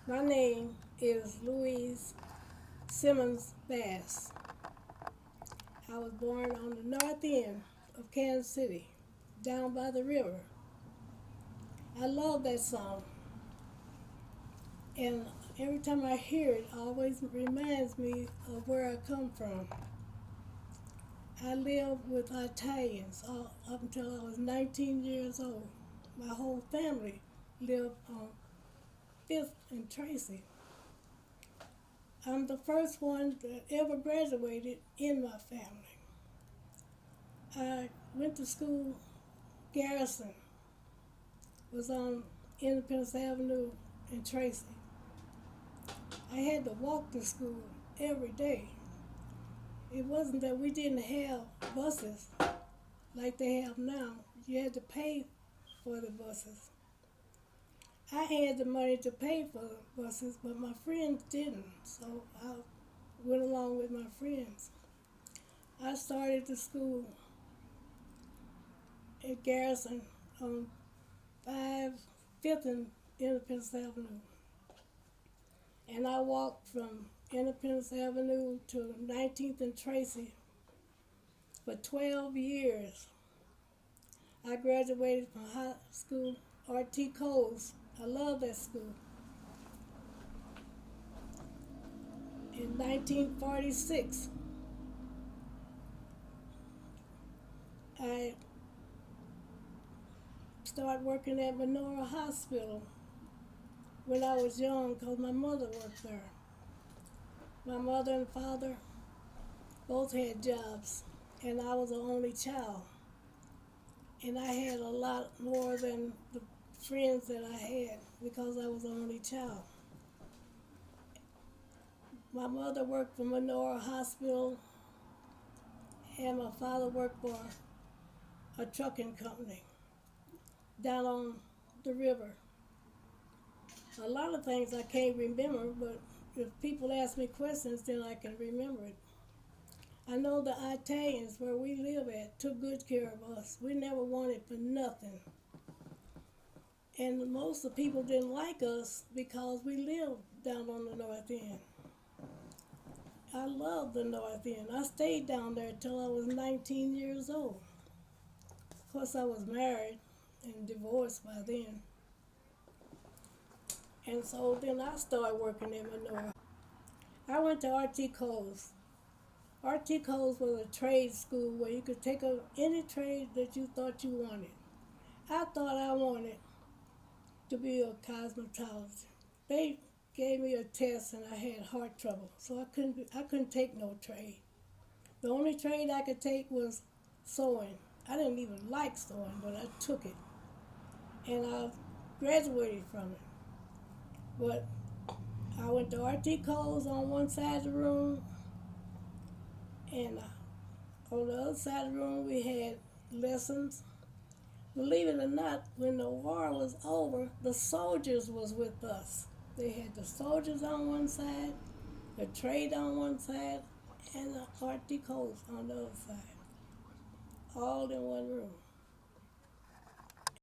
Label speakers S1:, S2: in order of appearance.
S1: My name is Louise Simmons Bass. I was born on the north end of Kansas City, down by the river. I love that song, and every time I hear it, it always reminds me of where I come from. I lived with Italians up until I was 19 years old. My whole family lived on 5th and Tracy. I'm the first one that ever graduated in my family. I went to school, Garrison, was on Independence Avenue in Tracy. I had to walk to school every day. It wasn't that we didn't have buses like they have now. You had to pay for the buses. I had the money to pay for the buses, but my friends didn't, so I went along with my friends. I started the school at Garrison on 5th and Independence Avenue. And I walked from Independence Avenue to 19th and Tracy for 12 years. I graduated from high school, R.T. Coles. I love that school. In 1946, I started working at Menora Hospital when I was young because my mother worked there. My mother and father both had jobs, and I was the only child. And I had a lot more than the friends that I had because I was the only child. My mother worked for Menora Hospital, and my father worked for a trucking company down on the river. A lot of things I can't remember, but if people ask me questions, then I can remember it. I know the Italians where we live at took good care of us. We never wanted for nothing. And most of the people didn't like us because we lived down on the north end. I loved the north end. I stayed down there till I was 19 years old. Of course, I was married and divorced by then. And so then I started working in Menora. I went to R.T. Coles. R.T. Coles was a trade school where you could take up any trade that you thought you wanted. I thought I wanted to be a cosmetologist. They gave me a test and I had heart trouble, so I couldn't take no trade. The only trade I could take was sewing. I didn't even like sewing, but I took it, and I graduated from it. But I went to R.T. Coles on one side of the room, and on the other side of the room we had lessons. Believe it or not, when the war was over, the soldiers was with us. They had the soldiers on one side, the trade on one side, and the R.T. Coles on the other side, all in one room.